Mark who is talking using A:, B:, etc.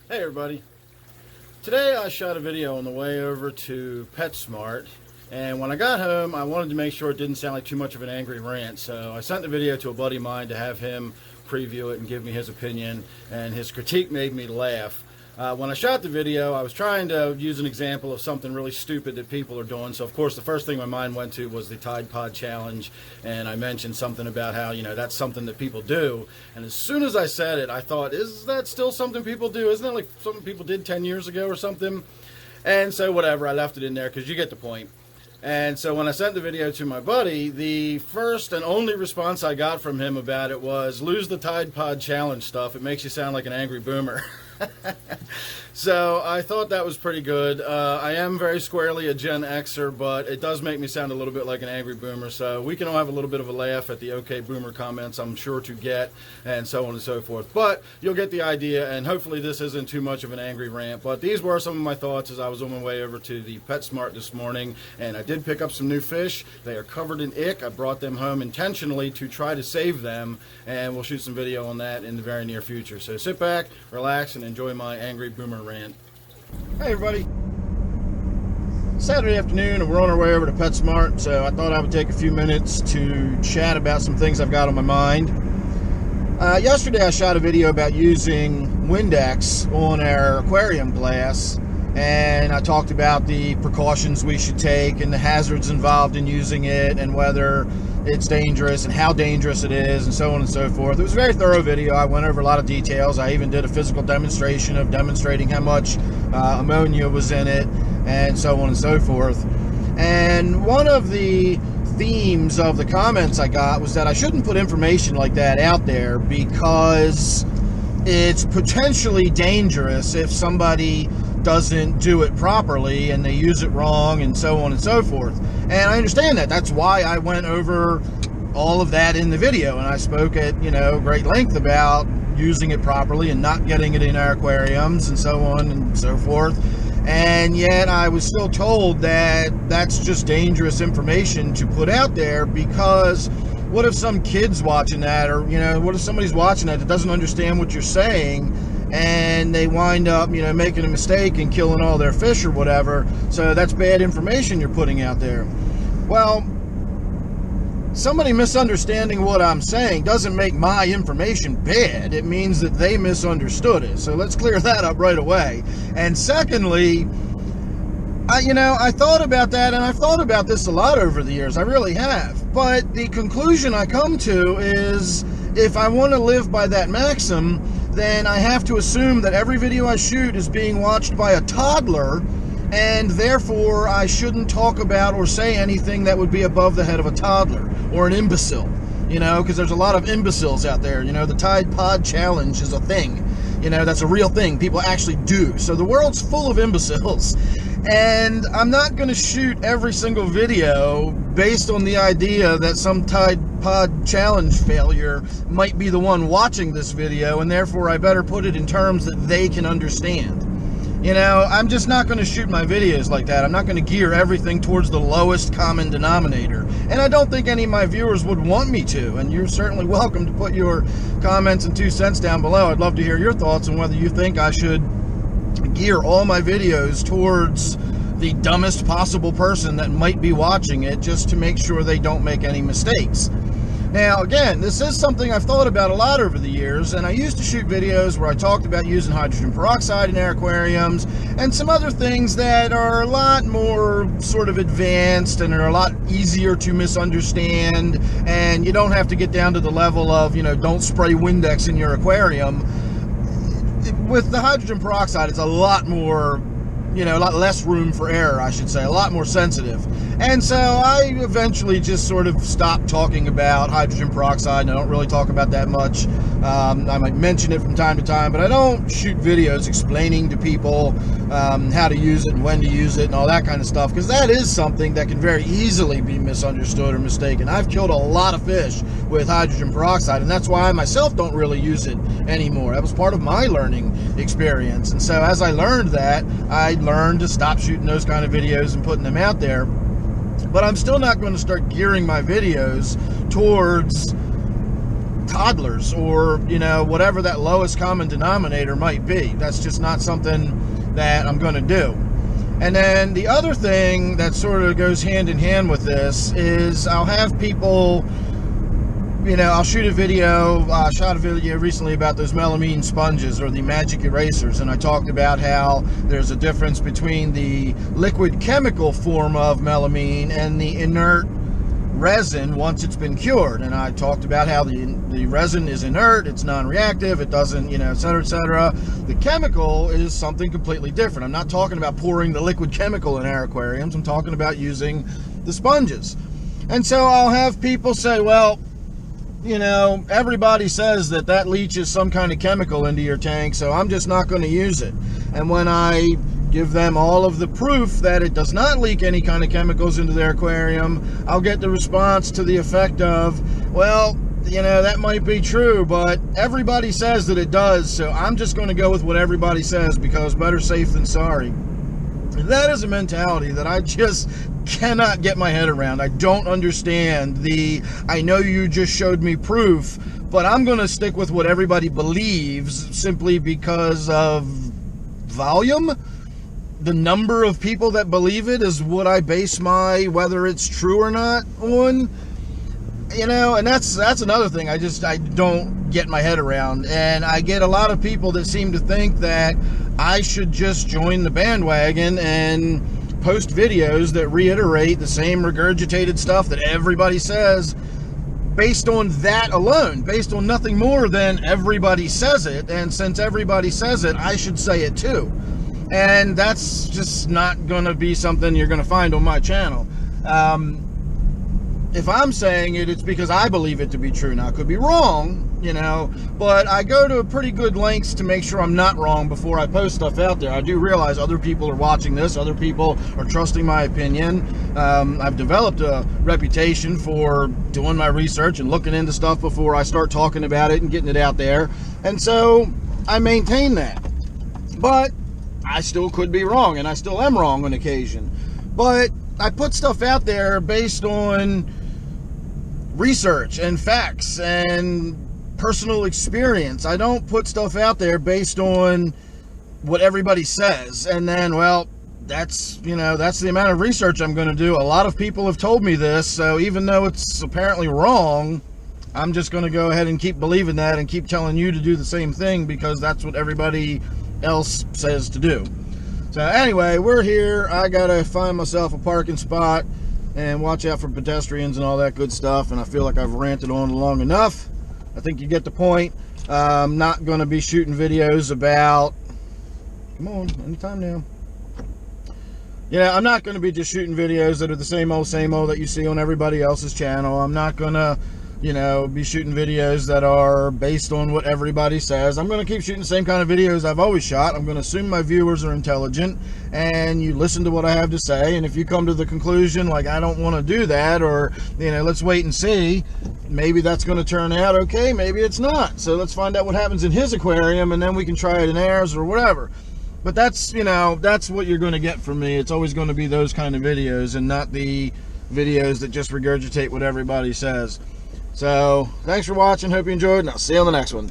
A: Hey everybody. Today I shot a video on the way over to PetSmart, and when I got home I wanted to make sure it didn't sound like too much of an angry rant, so I sent the video to a buddy of mine to have him preview it and give me his opinion, and his critique made me laugh. When I shot the video, I was trying to use an example of something really stupid that people are doing. So, of course, the first thing my mind went to was the Tide Pod Challenge, and I mentioned something about how, that's something that people do. And as soon as I said it, I thought, is that still something people do? Isn't that like something people did 10 years ago or something? And so, whatever, I left it in there because you get the point. And so when I sent the video to my buddy, the first and only response I got from him about it was, lose the Tide Pod Challenge stuff. It makes you sound like an angry boomer. So I thought that was pretty good. I am very squarely a Gen Xer, but it does make me sound a little bit like an angry boomer. So we can all have a little bit of a laugh at the OK Boomer comments I'm sure to get, and so on and so forth. But you'll get the idea, and hopefully this isn't too much of an angry rant. But these were some of my thoughts as I was on my way over to the PetSmart this morning, and I did pick up some new fish. They are covered in ick. I brought them home intentionally to try to save them, and we'll shoot some video on that in the very near future. So sit back, relax, and enjoy my angry boomer rant. Hey everybody. Saturday afternoon and we're on our way over to PetSmart, so I thought I would take a few minutes to chat about some things I've got on my mind. Yesterday I shot a video about using Windex on our aquarium glass, and I talked about the precautions we should take and the hazards involved in using it and whether it's dangerous and how dangerous it is and so on and so forth. It was a very thorough video. I went over a lot of details. I even did a physical demonstration of demonstrating how much ammonia was in it and so on and so forth. And one of the themes of the comments I got was that I shouldn't put information like that out there because it's potentially dangerous if somebody doesn't do it properly and they use it wrong and so on and so forth. And I understand that. That's why I went over all of that in the video, and I spoke at great length about using it properly and not getting it in our aquariums and so on and so forth. And yet I was still told that that's just dangerous information to put out there, because what if some kid's watching that, or what if somebody's watching that doesn't understand what you're saying and they wind up making a mistake and killing all their fish or whatever? So that's bad information you're putting out there. Well, somebody misunderstanding what I'm saying doesn't make my information bad. It means that they misunderstood it. So let's clear that up right away. And secondly, I thought about that, and I've thought about this a lot over the years. I really have. But the conclusion I come to is, if I want to live by that maxim, then I have to assume that every video I shoot is being watched by a toddler, and therefore I shouldn't talk about or say anything that would be above the head of a toddler or an imbecile, because there's a lot of imbeciles out there. The Tide Pod Challenge is a thing. That's a real thing. People actually do. So the world's full of imbeciles. And I'm not going to shoot every single video based on the idea that some Tide Pod Challenge failure might be the one watching this video, and therefore I better put it in terms that they can understand. I'm just not going to shoot my videos like that. I'm not going to gear everything towards the lowest common denominator. And I don't think any of my viewers would want me to. And you're certainly welcome to put your comments and 2 cents down below. I'd love to hear your thoughts on whether you think I should gear all my videos towards the dumbest possible person that might be watching it, just to make sure they don't make any mistakes. Now, again, this is something I've thought about a lot over the years, and I used to shoot videos where I talked about using hydrogen peroxide in our aquariums and some other things that are a lot more sort of advanced and are a lot easier to misunderstand, and you don't have to get down to the level of, don't spray Windex in your aquarium. With the hydrogen peroxide, it's a lot more, a lot less room for error, I should say, a lot more sensitive. And so I eventually just sort of stopped talking about hydrogen peroxide, and I don't really talk about that much. I might mention it from time to time, but I don't shoot videos explaining to people how to use it and when to use it and all that kind of stuff, because that is something that can very easily be misunderstood or mistaken. I've killed a lot of fish with hydrogen peroxide, and that's why I myself don't really use it anymore. That was part of my learning experience. And so as I learned that, I learned to stop shooting those kind of videos and putting them out there. But I'm still not going to start gearing my videos towards toddlers, or, you know, whatever that lowest common denominator might be. That's just not something that I'm going to do. And then the other thing that sort of goes hand in hand with this is I'll have people, you know, I'll shoot a video. I shot a video recently about those melamine sponges, or the magic erasers, and I talked about how there's a difference between the liquid chemical form of melamine and the inert resin once it's been cured. And I talked about how the resin is inert, it's non-reactive, it doesn't, you know, etc., etc. The chemical is something completely different. I'm not talking about pouring the liquid chemical in our aquariums. I'm talking about using the sponges. And so I'll have people say, well, you know, everybody says that that leaches some kind of chemical into your tank, so I'm just not going to use it. And when I give them all of the proof that it does not leak any kind of chemicals into their aquarium, I'll get the response to the effect of, well, you know, that might be true, but everybody says that it does, so I'm just going to go with what everybody says, because better safe than sorry. That is a mentality that I just cannot get my head around. I don't understand the, I know you just showed me proof, but I'm going to stick with what everybody believes simply because of volume. The number of people that believe it is what I base my whether it's true or not on. You know, and that's another thing I don't get my head around. And I get a lot of people that seem to think that I should just join the bandwagon and post videos that reiterate the same regurgitated stuff that everybody says, based on that alone, based on nothing more than everybody says it. And since everybody says it, I should say it too. And that's just not going to be something you're going to find on my channel. If I'm saying it, it's because I believe it to be true. Now, I could be wrong, you know, but I go to a pretty good lengths to make sure I'm not wrong before I post stuff out there. I do realize other people are watching this. Other people are trusting my opinion. I've developed a reputation for doing my research and looking into stuff before I start talking about it and getting it out there. And so I maintain that. But I still could be wrong, and I still am wrong on occasion. But I put stuff out there based on research and facts and personal experience. I don't put stuff out there based on what everybody says, and then, well, that's, you know, that's the amount of research I'm going to do. A lot of people have told me this, so even though it's apparently wrong, I'm just going to go ahead and keep believing that and keep telling you to do the same thing, because that's what everybody else says to do. So anyway, we're here. I gotta find myself a parking spot and watch out for pedestrians and all that good stuff, and I feel like I've ranted on long enough. I think you get the point. I'm not going to be shooting videos about, come on, anytime now. Yeah, I'm not going to be just shooting videos that are the same old that you see on everybody else's channel. I'm not going to, you know, be shooting videos that are based on what everybody says. I'm going to keep shooting the same kind of videos I've always shot. I'm going to assume my viewers are intelligent and you listen to what I have to say. And if you come to the conclusion, like, I don't want to do that, or, you know, let's wait and see, maybe that's going to turn out okay, maybe it's not. So let's find out what happens in his aquarium, and then we can try it in ours or whatever. But that's, you know, that's what you're going to get from me. It's always going to be those kind of videos, and not the videos that just regurgitate what everybody says. So, thanks for watching. Hope you enjoyed, and I'll see you on the next one.